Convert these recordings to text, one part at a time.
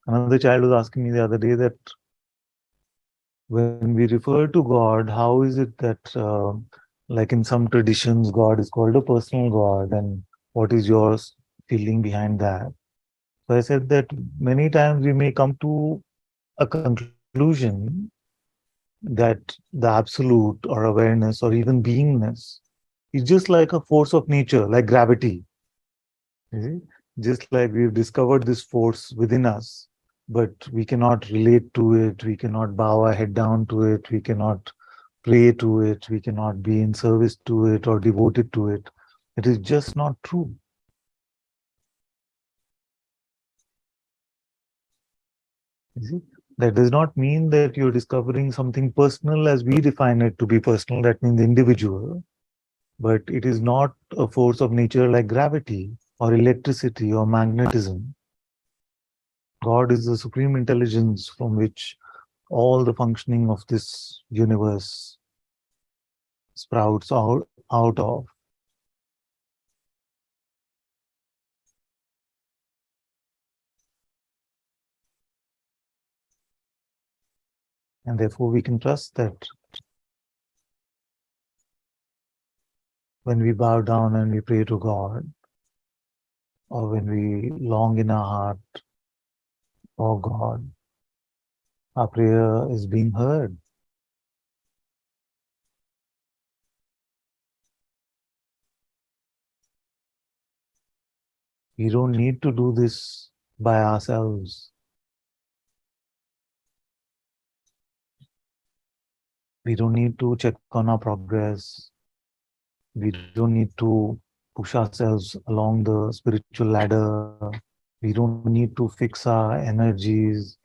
Another child was asking me the other day that when we refer to God, how is it that, like in some traditions, God is called a personal God, and what is your feeling behind that? So I said that many times we may come to a conclusion that the absolute or awareness or even beingness is just like a force of nature, like gravity. You see? Just like we've discovered this force within us, but we cannot relate to it, we cannot bow our head down to it, we cannot pray to it, we cannot be in service to it or devoted to it. It is just not true. You see? That does not mean that you're discovering something personal as we define it to be personal, that means individual, but it is not a force of nature like gravity or electricity or magnetism. God is the supreme intelligence from which all the functioning of this universe sprouts out of. And therefore, we can trust that when we bow down and we pray to God, or when we long in our heart for God, our prayer is being heard. We don't need to do this by ourselves. We don't need to check on our progress. We don't need to push ourselves along the spiritual ladder. We don't need to fix our energies.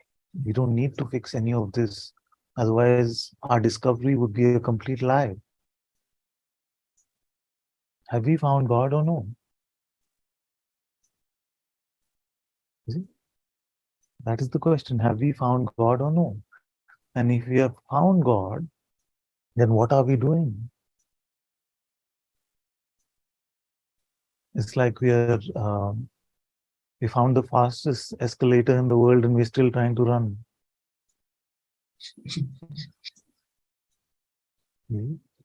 We don't need to fix any of this. Otherwise, our discovery would be a complete lie. Have we found God or no? You see? That is the question. Have we found God or no? And if we have found God, then what are we doing? It's like we found the fastest escalator in the world and we're still trying to run.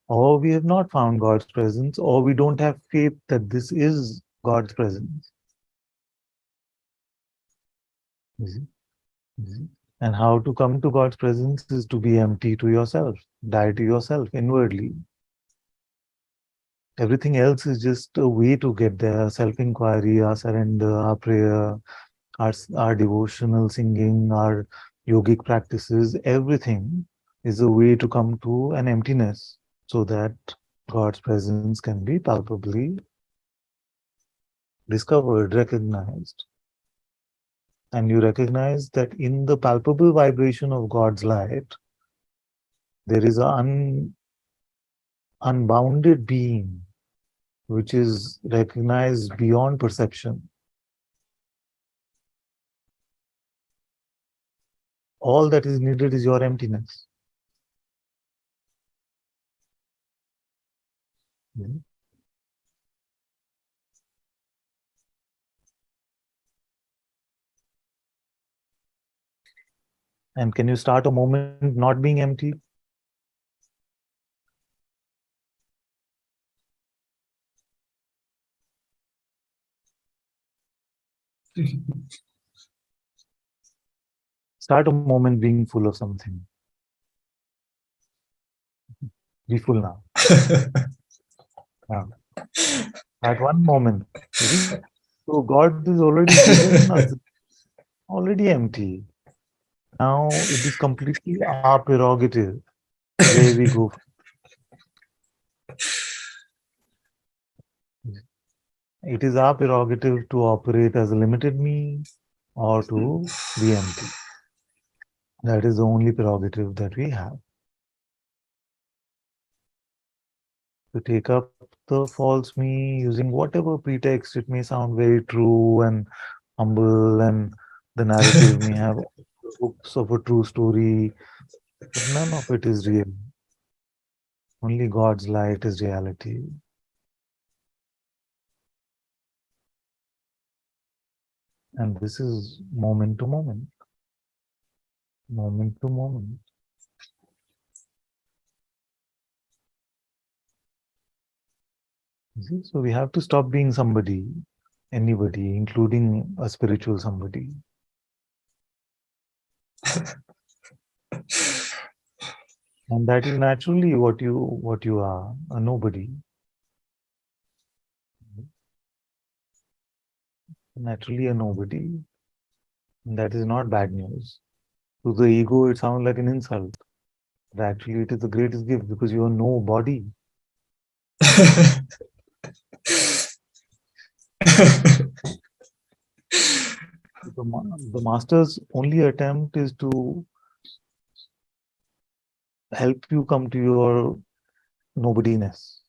Or we have not found God's presence, or we don't have faith that this is God's presence. You see? You see? And how to come to God's presence is to be empty to yourself, die to yourself inwardly. Everything else is just a way to get there. Self-inquiry, our surrender, our prayer, our devotional singing, our yogic practices, everything is a way to come to an emptiness so that God's presence can be palpably discovered, recognized. And you recognize that in the palpable vibration of God's light, there is an unbounded being which is recognized beyond perception. All that is needed is your emptiness. Mhm. And can you start a moment not being empty? Start a moment being full of something. Be full now. Yeah. At one moment. You see? So God is already given us, already empty. Now it is completely our prerogative where we go. It is our prerogative to operate as a limited me or to be empty. That is the only prerogative that we have. To take up the false me using whatever pretext, it may sound very true and humble, and the narrative may have the hooks of a true story, but none of it is real. Only God's light is reality. And this is moment to moment, moment to moment. See? So we have to stop being somebody, anybody, including a spiritual somebody. And that is naturally what you are, a nobody. Naturally a nobody. And that is not bad news. To the ego, it sounds like an insult. But actually, it is the greatest gift because you are no body. The master's only attempt is to help you come to your nobody-ness.